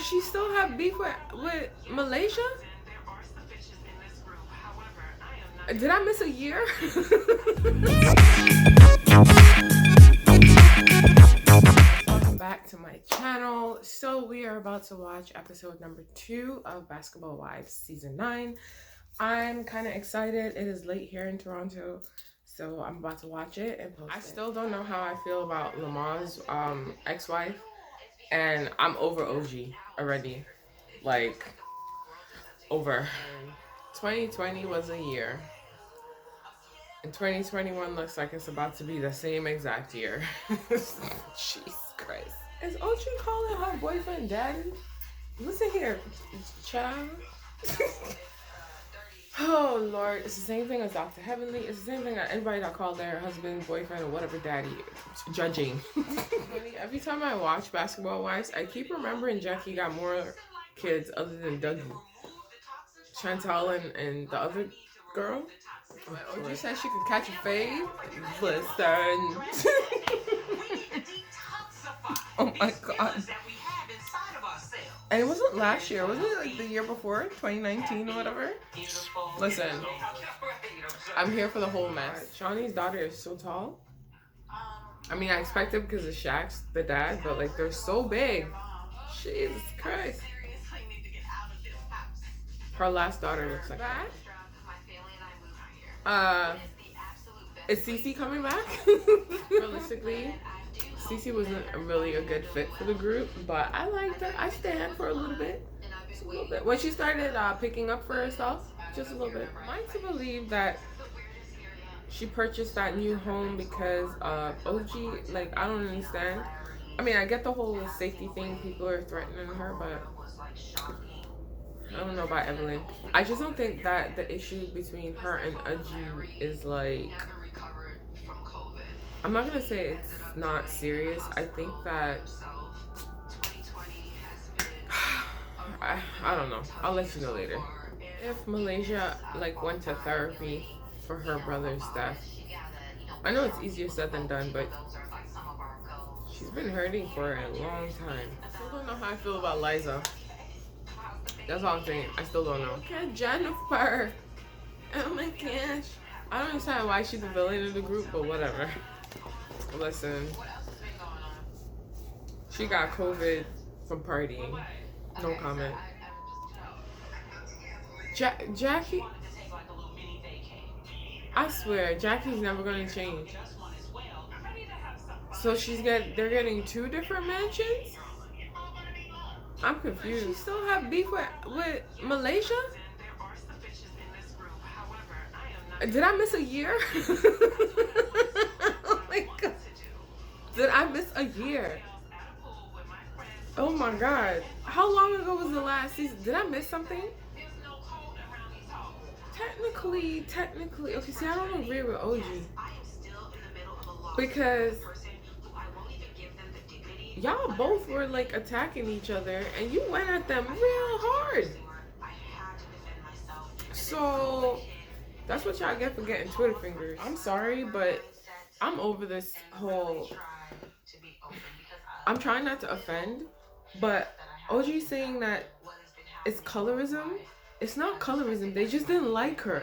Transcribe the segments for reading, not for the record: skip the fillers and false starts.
Does she still have beef with Malaysia? Did I miss a year? Welcome back to my channel. So we are about to watch episode number 2 of Basketball Wives season 9. I'm kind of excited. It is late here in Toronto, so I'm about to watch it and post it. I still don't know how I feel about Lamar's ex-wife, and I'm over OG already. Like, over. 2020 was a year, and 2021 looks like it's about to be the same exact year. Jesus Christ. Is OG calling her boyfriend daddy? Listen here, child. Oh Lord, it's the same thing as Dr. Heavenly. It's the same thing that anybody that called their husband, boyfriend, or whatever daddy judging. Every time I watch Basketball Wives, I keep remembering Jackie got more kids other than Dougie. Chantal and the other girl. Oh, you said she could catch a fade? Listen. Oh my god. And it wasn't last year, wasn't it like the year before? 2019 or whatever? Listen, I'm here for the whole mess. Shawnee's daughter is so tall. I mean, I expect it because of Shaq's the dad, but like they're so big. Jesus Christ. Her last daughter looks like that. Is Cece coming back? Realistically, Cece wasn't really a good fit for the group, but I liked her. I stand for a little bit. Just a little bit. When she started picking up for herself, just a little bit. I'm like to believe that she purchased that new home because OG, like, I don't understand. I mean, I get the whole safety thing. People are threatening her, but I don't know about Evelyn. I just don't think that the issue between her and Aju is like, I'm not gonna say it's not serious. I think that I don't know. I'll let you know later. If Malaysia like went to therapy for her brother's death, I know it's easier said than done, but she's been hurting for a long time. I still don't know how I feel about Liza. That's all I'm saying. I still don't know. Okay, Jennifer. Oh my gosh. I don't understand why she's the villain of the group, but whatever. Listen. She got COVID from partying. No comment. Jackie. I swear, Jackie's never gonna change. So they're getting 2 different mansions? I'm confused. She still have beef with Malaysia? Did I miss a year? Oh my god. Did I miss a year? Oh my god. How long ago was the last season? Did I miss something? Technically. Okay, see, I don't agree with OG. Because y'all both were like attacking each other and you went at them real hard. So that's what y'all get for getting Twitter fingers. I'm sorry, but I'm over this whole... I'm trying not to offend, but OG saying that it's colorism. It's not colorism. They just didn't like her.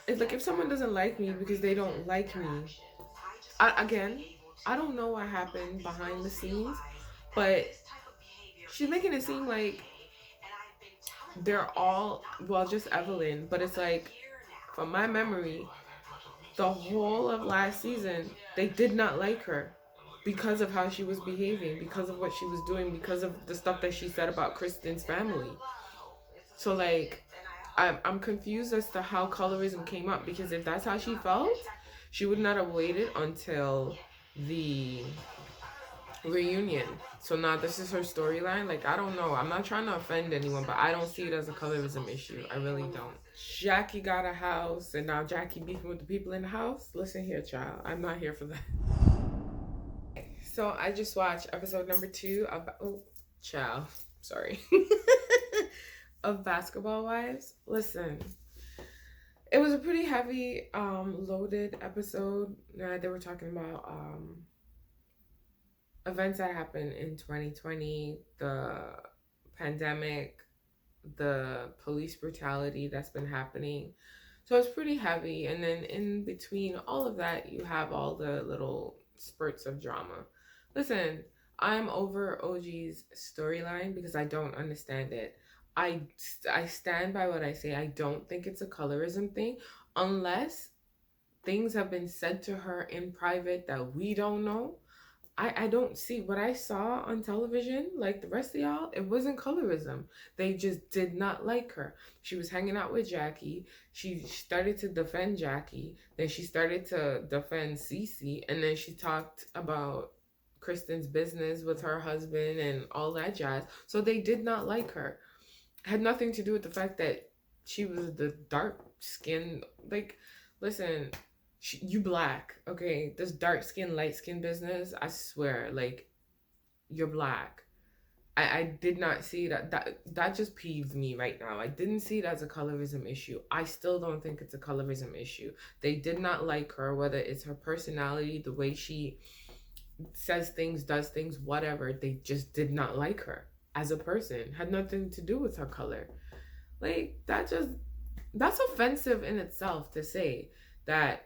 It's like if someone doesn't like me because they don't like me. I don't know what happened behind the scenes, but she's making it seem like they're all, well, just Evelyn. But it's like, from my memory, the whole of last season, they did not like her because of how she was behaving, because of what she was doing, because of the stuff that she said about Kristen's family. So like, I'm confused as to how colorism came up, because if that's how she felt, she would not have waited until the reunion. So now this is her storyline. Like, I don't know. I'm not trying to offend anyone, but I don't see it as a colorism issue. I really don't. Jackie got a house, and now Jackie beefing with the people in the house. Listen here, child. I'm not here for that. So I just watched episode number 2 of... Oh, child. Sorry. Of Basketball Wives. Listen. It was a pretty heavy, loaded episode. They were talking about events that happened in 2020, the pandemic, the police brutality that's been happening. So it's pretty heavy. And then in between all of that, you have all the little spurts of drama. Listen, I'm over OG's storyline because I don't understand it. I, I stand by what I say. I don't think it's a colorism thing unless things have been said to her in private that we don't know. I don't see what I saw on television, like the rest of y'all, it wasn't colorism. They just did not like her. She was hanging out with Jackie. She started to defend Jackie. Then she started to defend Cece. And then she talked about Kristen's business with her husband and all that jazz. So they did not like her. Had nothing to do with the fact that she was the dark skin. Like, listen, you black, okay? This dark skin, light skin business, I swear, like, you're black. I did not see that. That just peeves me right now. I didn't see it as a colorism issue. I still don't think it's a colorism issue. They did not like her, whether it's her personality, the way she says things, does things, whatever. They just did not like her as a person. Had nothing to do with her color. Like, that's offensive in itself to say that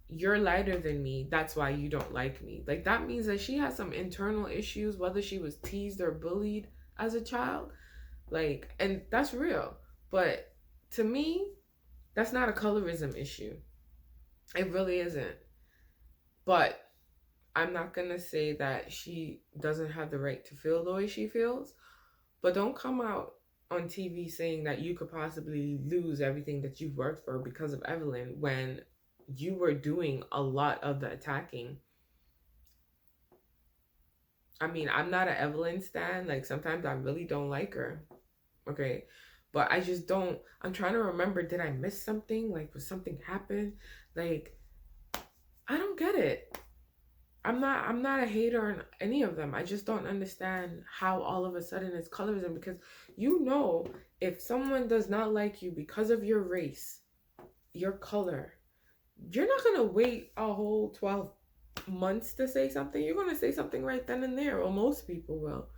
you're lighter than me, that's why you don't like me. Like, that means that she has some internal issues, whether she was teased or bullied as a child. Like, and that's real. But to me, that's not a colorism issue. It really isn't. But I'm not gonna say that she doesn't have the right to feel the way she feels. But don't come out on TV saying that you could possibly lose everything that you've worked for because of Evelyn when you were doing a lot of the attacking. I mean, I'm not an Evelyn stan. Like, sometimes I really don't like her. Okay. But I just don't. I'm trying to remember, did I miss something? Like, was something happen? Like, I don't get it. I'm not a hater on any of them. I just don't understand how all of a sudden it's colorism, because if someone does not like you because of your race, your color, you're not going to wait a whole 12 months to say something. You're going to say something right then and there, or most people will.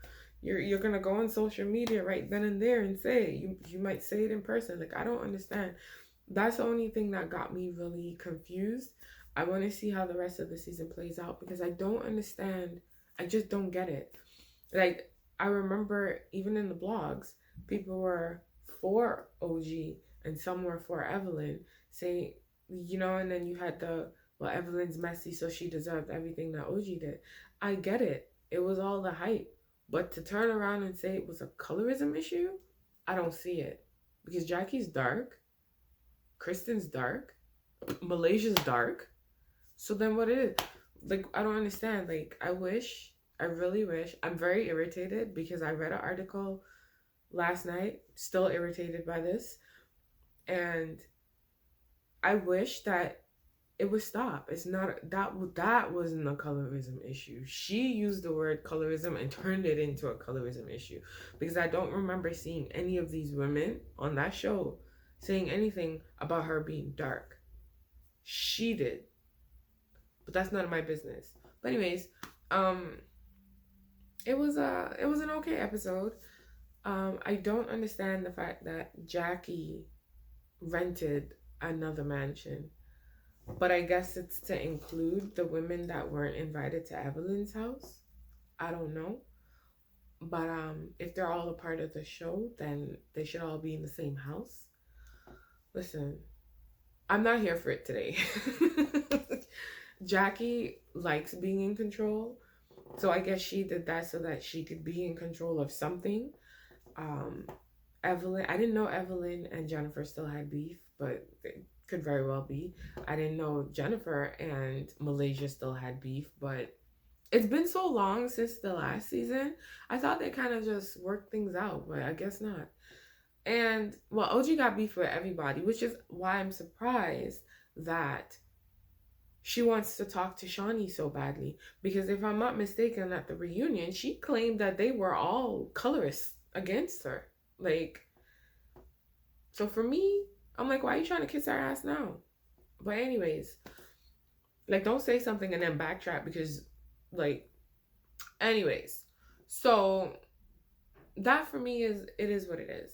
You're going to go on social media right then and there and say it. You might say it in person. Like, I don't understand. That's the only thing that got me really confused. I want to see how the rest of the season plays out, because I don't understand. I just don't get it. Like, I remember even in the blogs, people were for OG and some were for Evelyn, saying, and then you had well, Evelyn's messy, so she deserved everything that OG did. I get it. It was all the hype. But to turn around and say it was a colorism issue, I don't see it. Because Jackie's dark, Kristen's dark, Malaysia's dark. So then what is it? Like, I don't understand. Like, I really wish, I'm very irritated because I read an article last night, still irritated by this. And I wish that it would stop. It's not, that wasn't a colorism issue. She used the word colorism and turned it into a colorism issue, because I don't remember seeing any of these women on that show saying anything about her being dark. She did. But that's none of my business. But anyways, it was an okay episode. I don't understand the fact that Jackie rented another mansion, but I guess it's to include the women that weren't invited to Evelyn's house. I don't know, but if they're all a part of the show, then they should all be in the same house. Listen, I'm not here for it today. Jackie likes being in control, so I guess she did that so that she could be in control of something. Evelyn, I didn't know Evelyn and Jennifer still had beef, but it could very well be. I didn't know Jennifer and Malaysia still had beef, but it's been so long since the last season. I thought they kind of just worked things out, but I guess not. And, well, OG got beef with everybody, which is why I'm surprised that she wants to talk to Shawnee so badly. Because if I'm not mistaken, at the reunion, she claimed that they were all colorists against her. Like, so for me, I'm like, why are you trying to kiss our ass now? But anyways, like, don't say something and then backtrack, because, like, anyways. So that for me is what it is.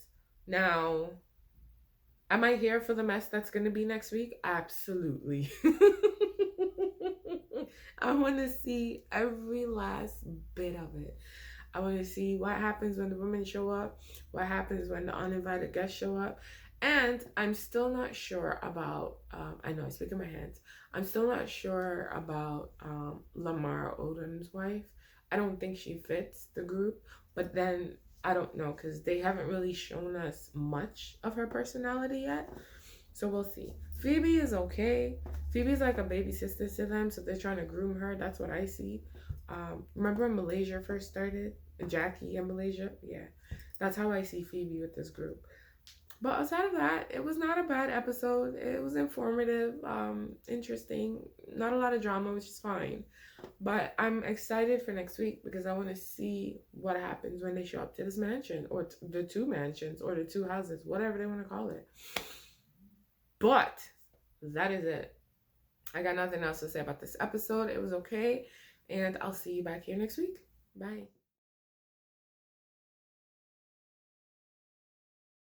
Now, am I here for the mess that's going to be next week? Absolutely. I want to see every last bit of it. I want to see what happens when the women show up, what happens when the uninvited guests show up. And I'm still not sure about, I know I speak in my hands. I'm still not sure about Lamar Odom's wife. I don't think she fits the group, but then I don't know because they haven't really shown us much of her personality yet. So we'll see. Phoebe is okay. Phoebe's like a baby sister to them, so they're trying to groom her. That's what I see. Remember when Malaysia first started? Jackie and Malaysia? Yeah. That's how I see Phoebe with this group. But outside of that, it was not a bad episode. It was informative, interesting. Not a lot of drama, which is fine. But I'm excited for next week because I want to see what happens when they show up to this mansion or the two mansions or the two houses, whatever they want to call it. But that is it. I got nothing else to say about this episode. It was okay. And I'll see you back here next week. Bye.